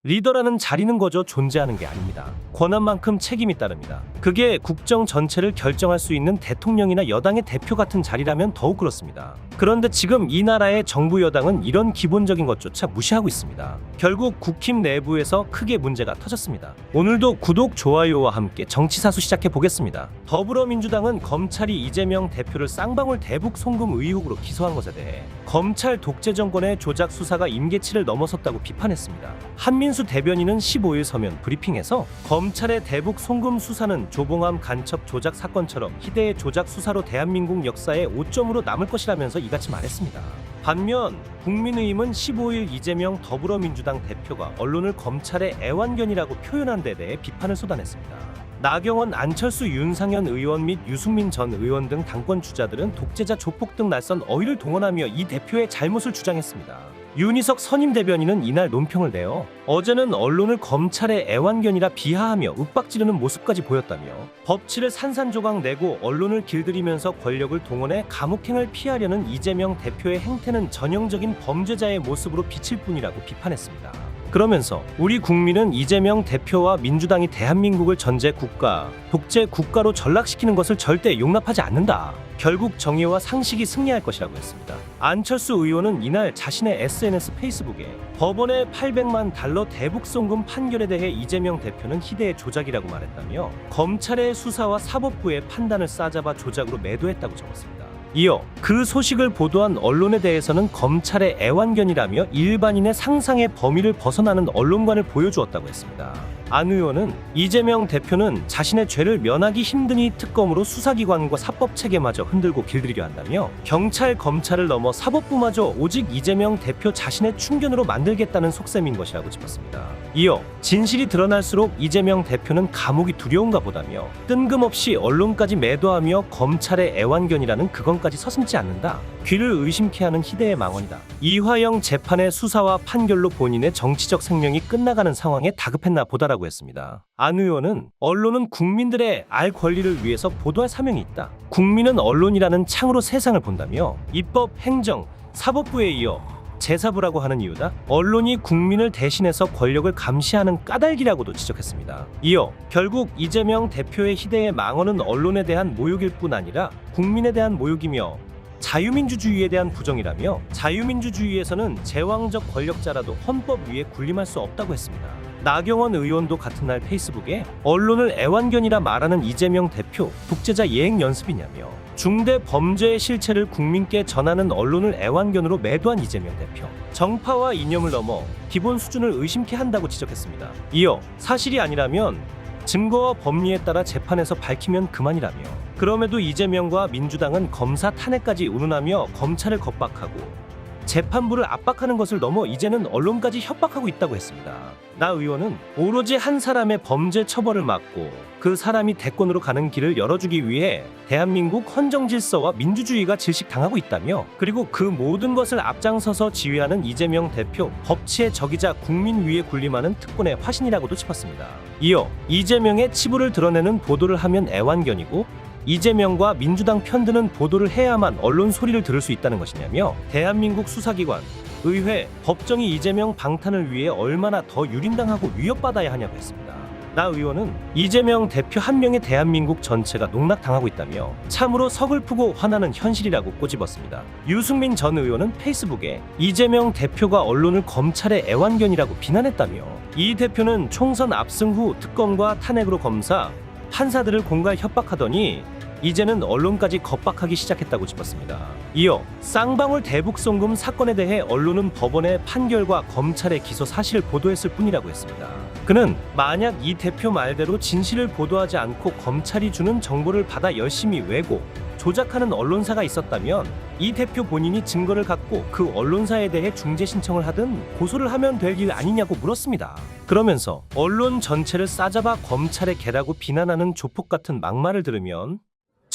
리더라는 자리는 거저 존재하는 게 아닙니다. 권한만큼 책임이 따릅니다. 그게 국정 전체를 결정할 수 있는 대통령이나 여당의 대표 같은 자리라면 더욱 그렇습니다. 그런데 지금 이 나라의 정부 여당은 이런 기본적인 것조차 무시하고 있습니다. 결국 국힘 내부에서 크게 문제가 터졌습니다. 오늘도 구독, 좋아요와 함께 정치사수 시작해 보겠습니다. 더불어민주당은 검찰이 이재명 대표를 쌍방울 대북 송금 의혹으로 기소한 것에 대해 검찰 독재 정권의 조작 수사가 임계치를 넘어섰다고 비판했습니다. 한민수 대변인은 15일 서면 브리핑에서 검찰의 대북 송금 수사는 조봉암 간첩 조작 사건처럼 희대의 조작 수사로 대한민국 역사에 오점으로 남을 것이라면서 이같이 말했습니다. 반면 국민의힘은 15일 이재명 더불어민주당 대표가 언론을 검찰의 애완견이라고 표현한 데 대해 비판을 쏟아냈습니다. 나경원, 안철수, 윤상현 의원 및 유승민 전 의원 등 당권 주자들은 독재자 조폭 등 낯선 어휘를 동원하며 이 대표의 잘못을 주장했습니다. 윤희석 선임 대변인은 이날 논평을 내어 어제는 언론을 검찰의 애완견이라 비하하며 윽박지르는 모습까지 보였다며 법치를 산산조각 내고 언론을 길들이면서 권력을 동원해 감옥행을 피하려는 이재명 대표의 행태는 전형적인 범죄자의 모습으로 비칠 뿐이라고 비판했습니다. 그러면서 우리 국민은 이재명 대표와 민주당이 대한민국을 전제 국가, 독재 국가로 전락시키는 것을 절대 용납하지 않는다. 결국 정의와 상식이 승리할 것이라고 했습니다. 안철수 의원은 이날 자신의 SNS 페이스북에 법원의 800만 달러 대북 송금 판결에 대해 이재명 대표는 희대의 조작이라고 말했다며 검찰의 수사와 사법부의 판단을 싸잡아 조작으로 매도했다고 적었습니다. 이어 그 소식을 보도한 언론에 대해서는 검찰의 애완견이라며 일반인의 상상의 범위를 벗어나는 언론관을 보여주었다고 했습니다. 안 의원은 이재명 대표는 자신의 죄를 면하기 힘든 이 특검으로 수사기관과 사법체계마저 흔들고 길들이려 한다며 경찰, 검찰을 넘어 사법부마저 오직 이재명 대표 자신의 충견으로 만들겠다는 속셈인 것이라고 짚었습니다. 이어 진실이 드러날수록 이재명 대표는 감옥이 두려운가 보다며 뜬금없이 언론까지 매도하며 검찰의 애완견이라는 그건까지 서슴지 않는다. 귀를 의심케 하는 희대의 망언이다. 이화영 재판의 수사와 판결로 본인의 정치적 생명이 끝나가는 상황에 다급했나 보다라고 했습니다. 안 의원은 언론은 국민들의 알 권리를 위해서 보도할 사명이 있다. 국민은 언론이라는 창으로 세상을 본다며 입법, 행정, 사법부에 이어 제사부라고 하는 이유다. 언론이 국민을 대신해서 권력을 감시하는 까닭이라고도 지적했습니다. 이어 결국 이재명 대표의 희대의 망언은 언론에 대한 모욕일 뿐 아니라 국민에 대한 모욕이며 자유민주주의에 대한 부정이라며 자유민주주의에서는 제왕적 권력자라도 헌법 위에 군림할 수 없다고 했습니다. 나경원 의원도 같은 날 페이스북에 언론을 애완견이라 말하는 이재명 대표 독재자 예행 연습이냐며 중대 범죄의 실체를 국민께 전하는 언론을 애완견으로 매도한 이재명 대표 정파와 이념을 넘어 기본 수준을 의심케 한다고 지적했습니다. 이어 사실이 아니라면 증거와 법리에 따라 재판에서 밝히면 그만이라며 그럼에도 이재명과 민주당은 검사 탄핵까지 운운하며 검찰을 겁박하고 재판부를 압박하는 것을 넘어 이제는 언론까지 협박하고 있다고 했습니다. 나 의원은 오로지 한 사람의 범죄 처벌을 막고 그 사람이 대권으로 가는 길을 열어주기 위해 대한민국 헌정질서와 민주주의가 질식당하고 있다며 그리고 그 모든 것을 앞장서서 지휘하는 이재명 대표 법치의 적이자 국민 위에 군림하는 특권의 화신이라고도 짚었습니다. 이어 이재명의 치부를 드러내는 보도를 하면 애완견이고 이재명과 민주당 편드는 보도를 해야만 언론 소리를 들을 수 있다는 것이냐며 대한민국 수사기관, 의회, 법정이 이재명 방탄을 위해 얼마나 더 유린당하고 위협받아야 하냐고 했습니다. 나 의원은 이재명 대표 한 명의 대한민국 전체가 농락당하고 있다며 참으로 서글프고 화나는 현실이라고 꼬집었습니다. 유승민 전 의원은 페이스북에 이재명 대표가 언론을 검찰의 애완견이라고 비난했다며 이 대표는 총선 압승 후 특검과 탄핵으로 검사, 판사들을 공갈 협박하더니 이제는 언론까지 겁박하기 시작했다고 짚었습니다. 이어 쌍방울 대북 송금 사건에 대해 언론은 법원의 판결과 검찰의 기소 사실을 보도했을 뿐이라고 했습니다. 그는 만약 이 대표 말대로 진실을 보도하지 않고 검찰이 주는 정보를 받아 열심히 왜곡, 조작하는 언론사가 있었다면 이 대표 본인이 증거를 갖고 그 언론사에 대해 중재 신청을 하든 고소를 하면 될 일 아니냐고 물었습니다. 그러면서 언론 전체를 싸잡아 검찰의 개라고 비난하는 조폭 같은 막말을 들으면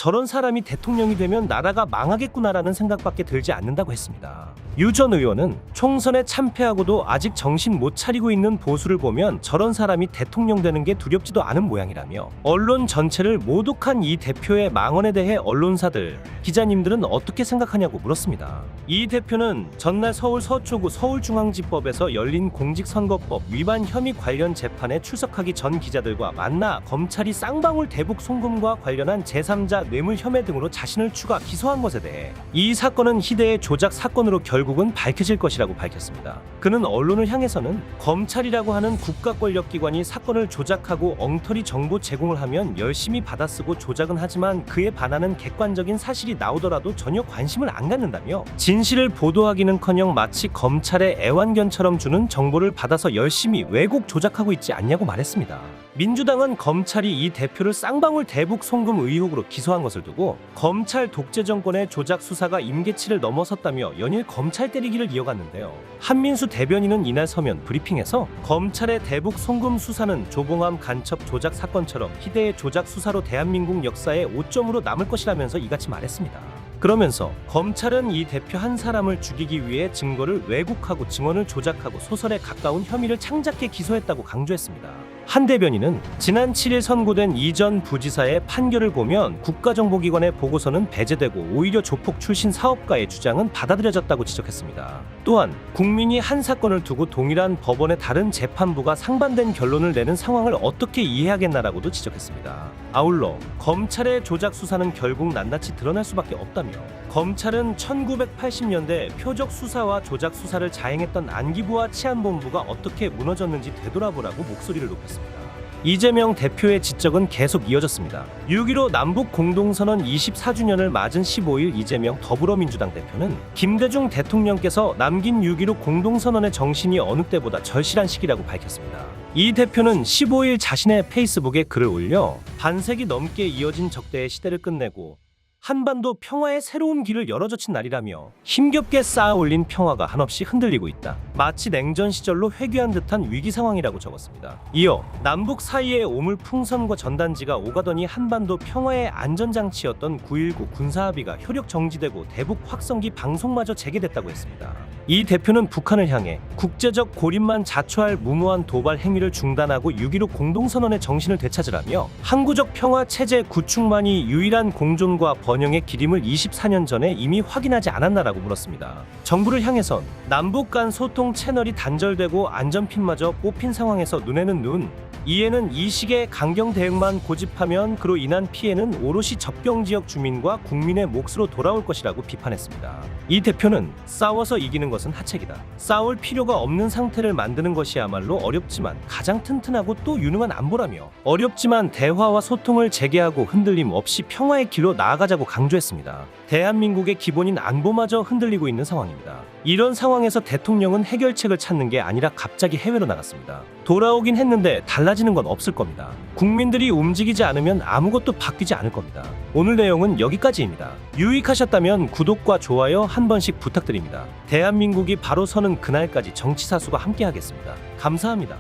저런 사람이 대통령이 되면 나라가 망하겠구나라는 생각밖에 들지 않는다고 했습니다. 유 전 의원은 총선에 참패하고도 아직 정신 못 차리고 있는 보수를 보면 저런 사람이 대통령 되는 게 두렵지도 않은 모양이라며 언론 전체를 모독한 이 대표의 망언에 대해 언론사들, 기자님들은 어떻게 생각하냐고 물었습니다. 이 대표는 전날 서울 서초구 서울중앙지법에서 열린 공직선거법 위반 혐의 관련 재판에 출석하기 전 기자들과 만나 검찰이 쌍방울 대북 송금과 관련한 제3자 뇌물 혐의 등으로 자신을 추가 기소한 것에 대해 이 사건은 희대의 조작 사건으로 결국은 밝혀질 것이라고 밝혔습니다. 그는 언론을 향해서는 검찰이라고 하는 국가 권력기관이 사건을 조작하고 엉터리 정보 제공을 하면 열심히 받아쓰고 조작은 하지만 그에 반하는 객관적인 사실이 나오더라도 전혀 관심을 안 갖는다며 진실을 보도하기는커녕 마치 검찰의 애완견처럼 주는 정보를 받아서 열심히 왜곡 조작하고 있지 않냐고 말했습니다. 민주당은 검찰이 이 대표를 쌍방울 대북 송금 의혹으로 기소한 것을 두고 검찰 독재 정권의 조작 수사가 임계치를 넘어섰다며 연일 검찰 때리기를 이어갔는데요. 한민수 대변인은 이날 서면 브리핑에서 검찰의 대북 송금 수사는 조봉암 간첩 조작 사건처럼 희대의 조작 수사로 대한민국 역사에 오점으로 남을 것이라면서 이같이 말했습니다. 그러면서 검찰은 이 대표 한 사람을 죽이기 위해 증거를 왜곡하고 증언을 조작하고 소설에 가까운 혐의를 창작해 기소했다고 강조했습니다. 한 대변인은 지난 7일 선고된 이 전 부지사의 판결을 보면 국가정보기관의 보고서는 배제되고 오히려 조폭 출신 사업가의 주장은 받아들여졌다고 지적했습니다. 또한 국민이 한 사건을 두고 동일한 법원의 다른 재판부가 상반된 결론을 내는 상황을 어떻게 이해하겠나라고도 지적했습니다. 아울러 검찰의 조작 수사는 결국 낱낱이 드러날 수밖에 없다며 검찰은 1980년대 표적 수사와 조작 수사를 자행했던 안기부와 치안본부가 어떻게 무너졌는지 되돌아보라고 목소리를 높였습니다. 이재명 대표의 지적은 계속 이어졌습니다. 6.15 남북 공동선언 24주년을 맞은 15일 이재명 더불어민주당 대표는 김대중 대통령께서 남긴 6.15 공동선언의 정신이 어느 때보다 절실한 시기라고 밝혔습니다. 이 대표는 15일 자신의 페이스북에 글을 올려 반세기 넘게 이어진 적대의 시대를 끝내고 한반도 평화의 새로운 길을 열어젖힌 날이라며 힘겹게 쌓아 올린 평화가 한없이 흔들리고 있다. 마치 냉전 시절로 회귀한 듯한 위기 상황이라고 적었습니다. 이어 남북 사이의 오물풍선과 전단지가 오가더니 한반도 평화의 안전장치였던 9.19 군사합의가 효력 정지되고 대북 확성기 방송마저 재개됐다고 했습니다. 이 대표는 북한을 향해 국제적 고립만 자초할 무모한 도발 행위를 중단하고 6.15 공동선언의 정신을 되찾으라며 항구적 평화 체제 구축만이 유일한 공존과 번영의 길임을 24년 전에 이미 확인하지 않았나라고 물었습니다. 정부를 향해선 남북 간 소통 채널이 단절되고 안전핀마저 뽑힌 상황에서 눈에는 눈, 이에는 이식의 강경 대응만 고집하면 그로 인한 피해는 오롯이 접경지역 주민과 국민의 몫으로 돌아올 것이라고 비판했습니다. 이 대표는 싸워서 이기는 것은 하책이다. 싸울 필요가 없는 상태를 만드는 것이야말로 어렵지만 가장 튼튼하고 또 유능한 안보라며 어렵지만 대화와 소통을 재개하고 흔들림 없이 평화의 길로 나아가자고 강조했습니다. 대한민국의 기본인 안보마저 흔들리고 있는 상황입니다. 이런 상황에서 대통령은 해결책을 찾는 게 아니라 갑자기 해외로 나갔습니다. 돌아오긴 했는데 달라지는 건 없을 겁니다. 국민들이 움직이지 않으면 아무것도 바뀌지 않을 겁니다. 오늘 내용은 여기까지입니다. 유익하셨다면 구독과 좋아요 한 번씩 부탁드립니다. 대한민국이 바로 서는 그날까지 정치사수가 함께하겠습니다. 감사합니다.